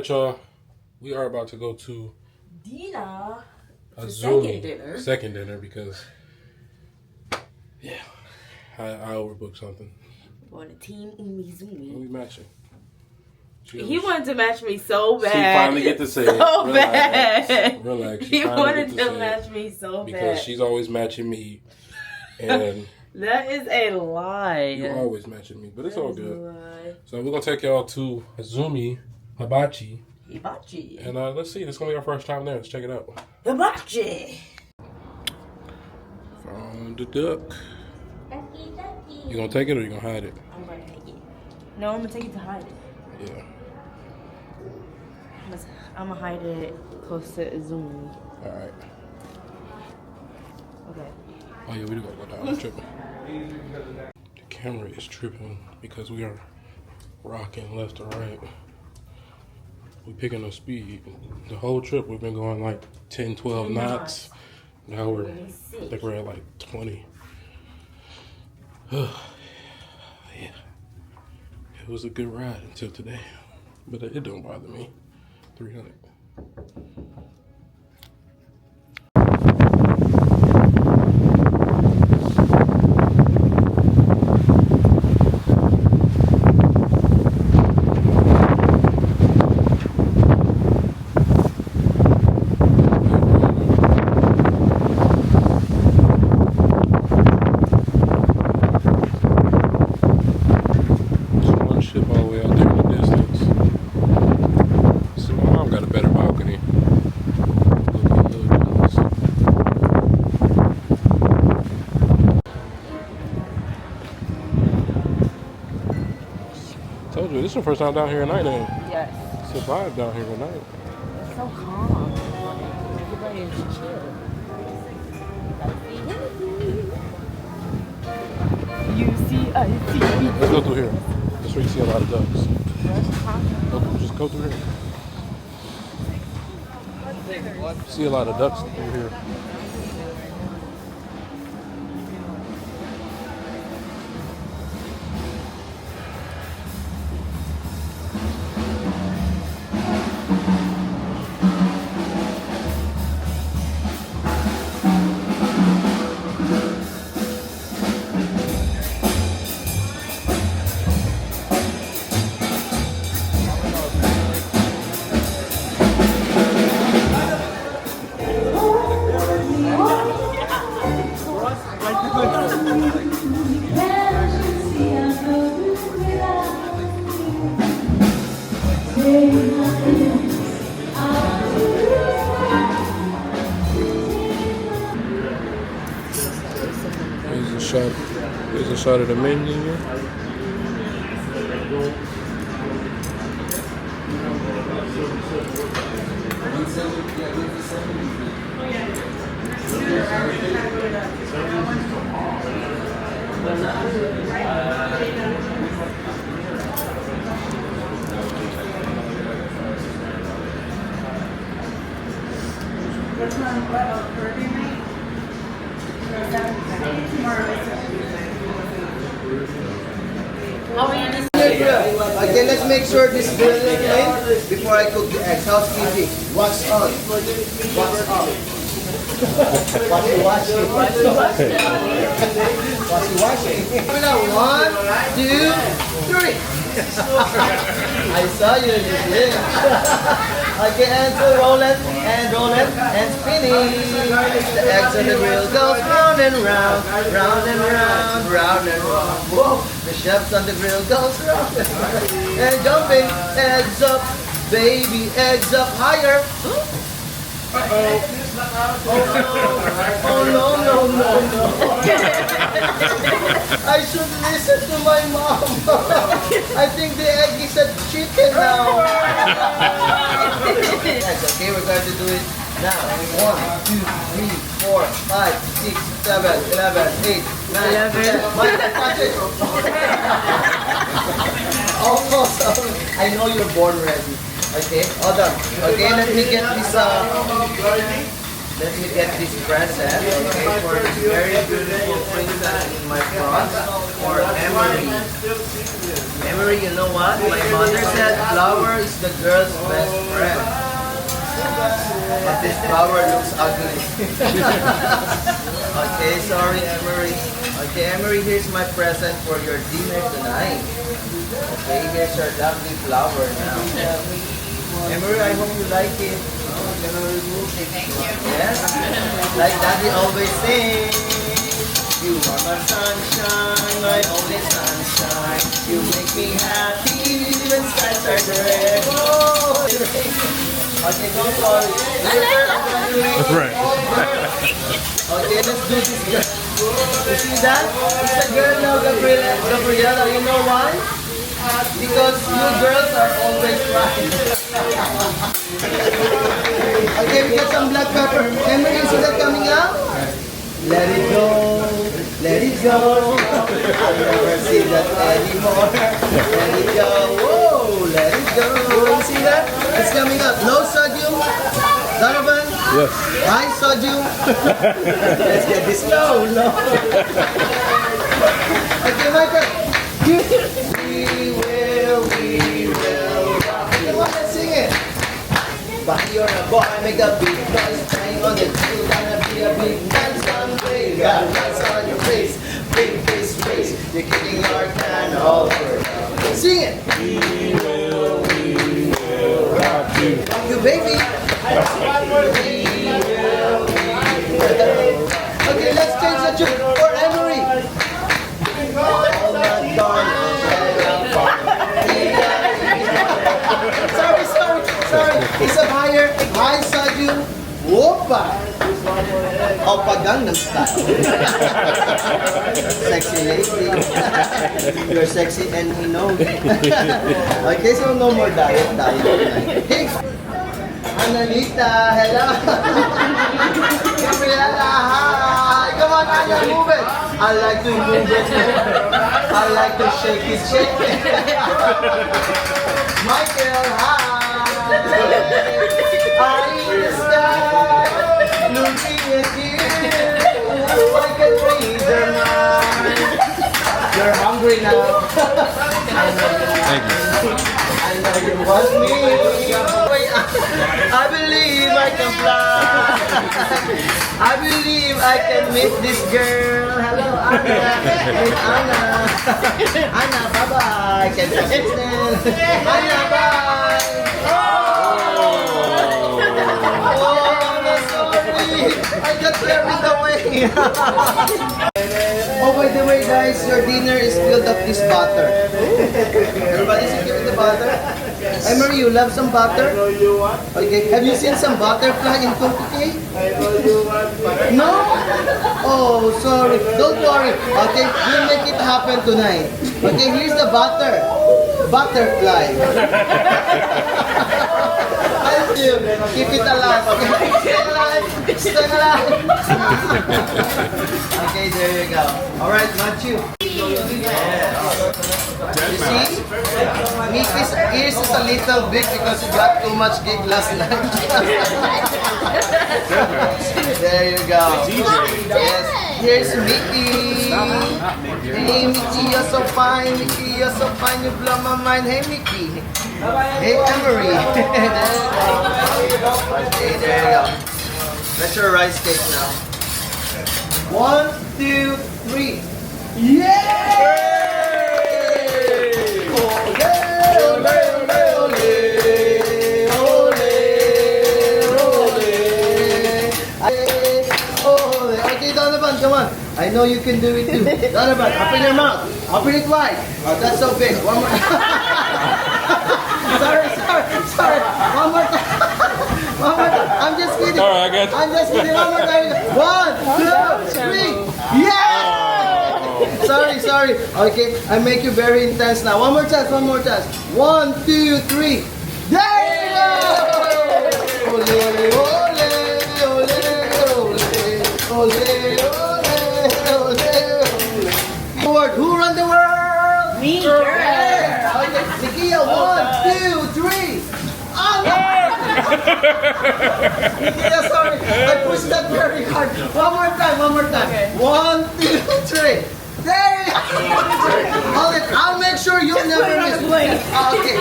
right, y'all. We are about to go to dinner. Izumi. Second dinner because, yeah, I overbooked something. On a team Izumi. We matching. He wanted to match me so bad. She finally get to say it. So bad. Relax. He wanted to match me so bad. Because she's always matching me. And that is a lie. You're always matching me, but it's all good. So we're going to take y'all to Izumi Hibachi. And let's see. This is going to be our first time there. Let's check it out. Hibachi. From the duck. You going to take it or you going to hide it? I'm going to take it. No, I'm going to take it to hide it. Yeah. I'm going to hide it close to Izumi. Alright. Okay. Oh yeah, we do gotta go down. I'm tripping. The camera is tripping because we are rocking left to right. We're picking up speed. The whole trip we've been going like 10, 12 knots. Now I think we're at like 20. Yeah. It was a good ride until today. But it don't bother me. 300. Told you, this is the first time down here at night. Yes. Survived down here at night. It's so calm. Everybody is chill. You see, I see. Let's go through here. That's where you see a lot of ducks. Just go through here. See a lot of ducks through here. Here's a shot of the menu. Okay, let's make sure this is clean before I cook the eggs. Housekeeping. What's on? What's up? What's watching? 1, 2, 3. I saw you in the gym. Okay, and so roll it, and spinning. The eggs on the grill goes round and round, round and round, round and round. Whoa. The chefs on the grill goes round and jumping. Eggs up, baby, eggs up higher. Uh-oh. Oh no. I should listen to my mom. I think the egg is a chicken now. Okay, we're going to do it now. 1, 2, 3, 4, 5, 6, 7, 11, 8, 9, 10. Touch it. Almost. I know you're born ready. Okay, hold on. Okay, let me get this let me get this present, okay, for this very beautiful princess in my front, for Emily. Emery, you know what? My mother said flower is the girl's best friend. But this flower looks ugly. Okay, sorry, Emery. Okay, Emery, here's my present for your dinner tonight. Okay, here's your lovely flower now. Emery, I hope you like it. Thank you. Yes? Like Daddy always says, you are my sunshine, my only sunshine. You make me happy when skies are gray. Oh, okay, don't worry. That's right. Okay, let's do this girl. You see that? It's a girl now, Gabriela. You know why? Because you girls are always right. Okay, we got some black pepper. Remember, you see that coming out? Let it go, let it go. I'll never see that anymore. Let it go, whoa, let it go. You see that? It's coming out. No sodium. Donovan? Yes. High sodium. Let's get this low. Okay, Michael. We will. Come on, let's sing it. But you're a boy, make a big noise. Playing on the field, gonna be a big dance someday. Got a dance on your face, big face. You're kicking our can all over. Sing it. We will rock you. Rock you, baby. Okay, let's change the tune for Emery. Sorry. It's a high sodium. Whoopa. Oh, Gangnam style. Sexy lady. You're sexy and he knows. Okay, so no more diet. Hey, Annalita, hello. Gabriela, hi. Come on, Anna, move it. I like to move it. I like to shake it. Michael, hi. I'm in the sky, looking at you. I can read your mind. You're hungry now. Thank you. I know you want me. I believe I can fly. I believe I can meet this girl. Hello, Anna. Meet Anna. Anna, bye-bye. Can you assistant? Anna, bye. I got carried away. Oh, by the way, guys, your dinner is filled up this butter. Everybody secure with the butter? Emery, you love some butter? Okay. Have you seen some butterfly in cookie cake? No? Oh, sorry. Don't worry. Okay, we'll make it happen tonight. Okay, here's the butter. Butterfly. Keep it alive. Stay alive. Okay, there you go. Alright, Matthew. Yeah. You see? Mickey's ears is a little big because he got too much cake last night. There you go. Yes. Here's Mickey. Hey Mickey, you're so fine. Mickey, you're so fine. You blow my mind. Hey Mickey. Hey Emery. Okay, there you go. That's your rice cake now. 1, 2, 3. Yay! Okay, Donovan, come on. I know you can do it too. Donovan, open your mouth. Open it wide. Oh, that's so big. One more. Sorry. One more time. One more time. I'm just kidding. All right, I got you. I'm just kidding. One more time. 1, 2, 3. Yeah! Oh. Sorry. Okay, I make you very intense now. One more chance. 1, 2, 3. There you go! Ole, ole. Who run the world? Me, girl. Okay, Nikia, 1, 2, 3. Nikia, sorry. I pushed that very hard. One more time. Okay. 1, 2, 3. There you go. Hold it. I'll make sure you'll never miss. doing? Okay.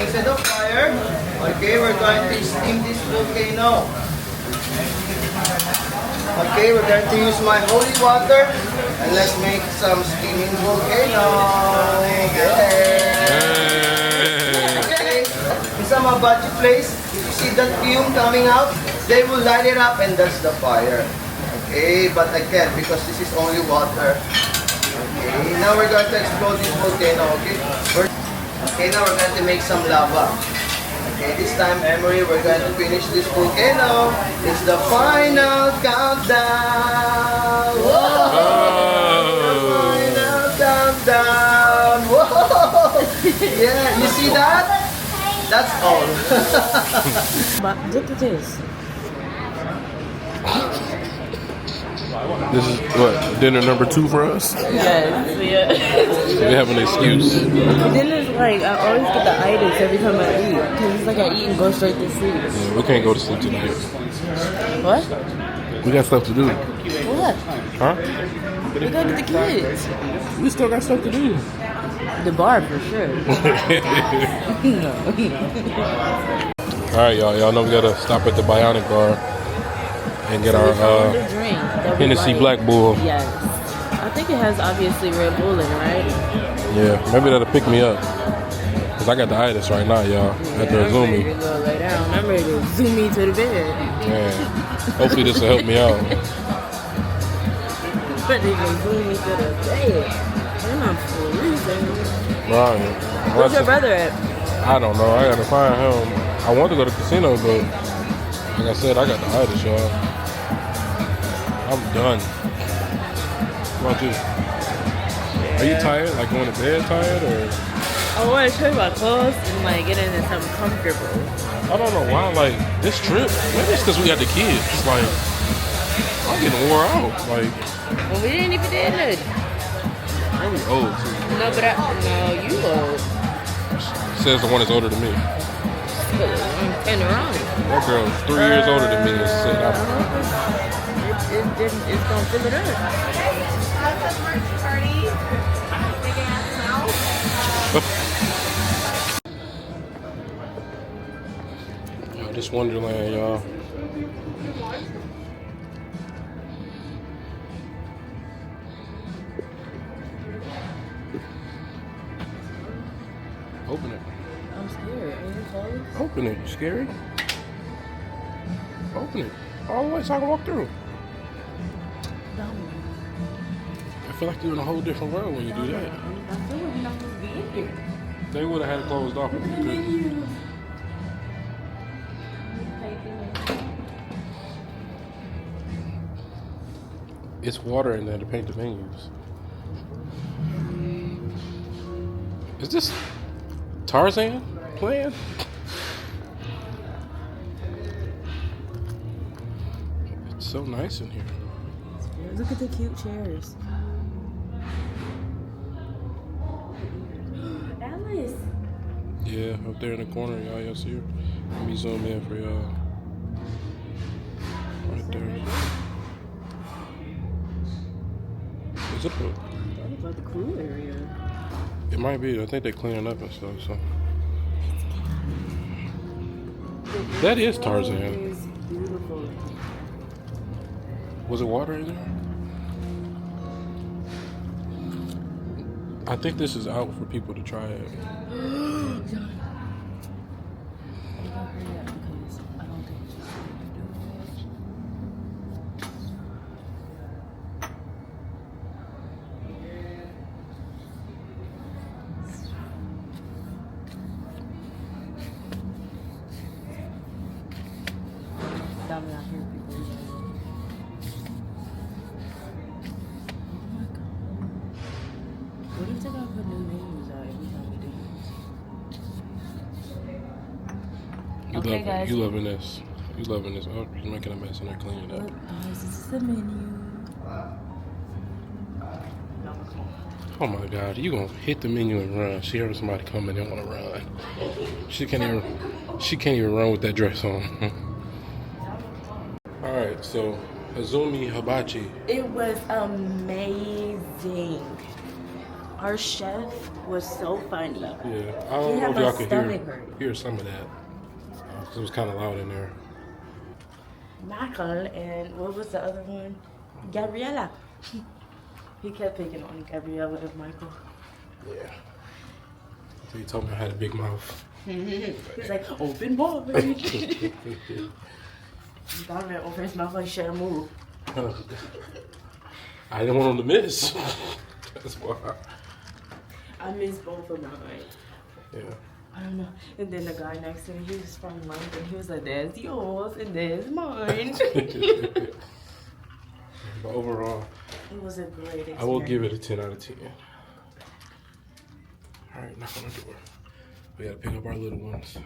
Instead of fire, okay, we're going to steam this volcano. Okay, we're going to use my holy water and let's make some steaming volcano. Okay. In some hibachi place, if you see that fume coming out, they will light it up and that's the fire. Okay, but I can't because this is only water. Okay, now we're going to explode this volcano, okay? Okay, now we're going to make some lava. Okay, this time, Emery, we're going to finish this volcano. It's the final countdown. Whoa! The final countdown. Whoa! Yeah, you see that? That's all. But look at this. This is what, dinner number 2 for us? Yes, yeah. We have an excuse. Then it's like, I always get the itis every time I eat. Because it's like I eat and go straight to sleep. Yeah, we can't go to sleep tonight. What? We got stuff to do. What? Huh? We gotta get the kids. We still got stuff to do. The bar for sure. No. Alright, y'all know we gotta stop at the Bionic Bar and get our Hennessy Black Bull. Yes. I think it has obviously Red Bull in it, right? Yeah, maybe that'll pick me up. Cause I got the itis right now, y'all. At the I'm ready Izumi. to go lay down. I'm ready to zoom me to the bed. Man, hopefully this will help me out. Ready to zoom me to the bed. And I'm freezing. Right. Where's your brother at? I don't know. I gotta find him. I want to go to the casino, but like I said, I got the itis, y'all. I'm done. What about you? Are you tired? Like going to bed tired, or? I want to show you my clothes and like get into something comfortable. I don't know why. Like this trip, maybe it's because we got the kids. Like I'm getting wore out. Like Well, we didn't even did it. I'm old too. No, but no, you old. Says the one that's older than me. I'm 10 around. That girl's 3 years older than me and said I'm. It's gonna fill it up. Yo, this Wonderland, y'all. Open it. I'm scared. Are you close? Open it. You scary? Open it. All the way so I can walk through. I feel like you're in a whole different world when you do that. I feel like you're not supposed to be in here. They would have had it closed off if you couldn't. It's water in there to paint the menus. Is this Tarzan playing? It's so nice in here. Look at the cute chairs. Alice. Yeah, up there in the corner, y'all see her? Let me zoom in for y'all. Right there. Is it? That looks like the crew area. It might be. I think they're cleaning up and stuff. So that is Tarzan. It's beautiful. Was it water in there? I think this is out for people to try it. What if they gotta put new menus out every time we do this? You Okay, loving, guys. you loving this. You loving this. Oh, you're making a mess and they're cleaning it up. Look, guys, this is the menu. Oh my God, you gonna hit the menu and run. She heard somebody coming and wanna run. She can't even run with that dress on. Alright, so Izumi Hibachi. It was amazing. Our chef was so funny. Yeah, I don't know had if my y'all could stomach hurt. hear some of that. 'Cause it was kind of loud in there. Michael and what was the other one? Gabriella. He kept picking on Gabriella and Michael. Yeah. So he told me I had a big mouth. He's like, open wide. He got it over his mouth like shut move. I didn't want him to miss. That's why. I missed both of mine. Yeah. I don't know. And then the guy next to me, he was from London. He was like, there's yours and there's mine. But overall, It was a great experience. I will give it a 10 out of 10. All right, knock on the door. We gotta pick up our little ones.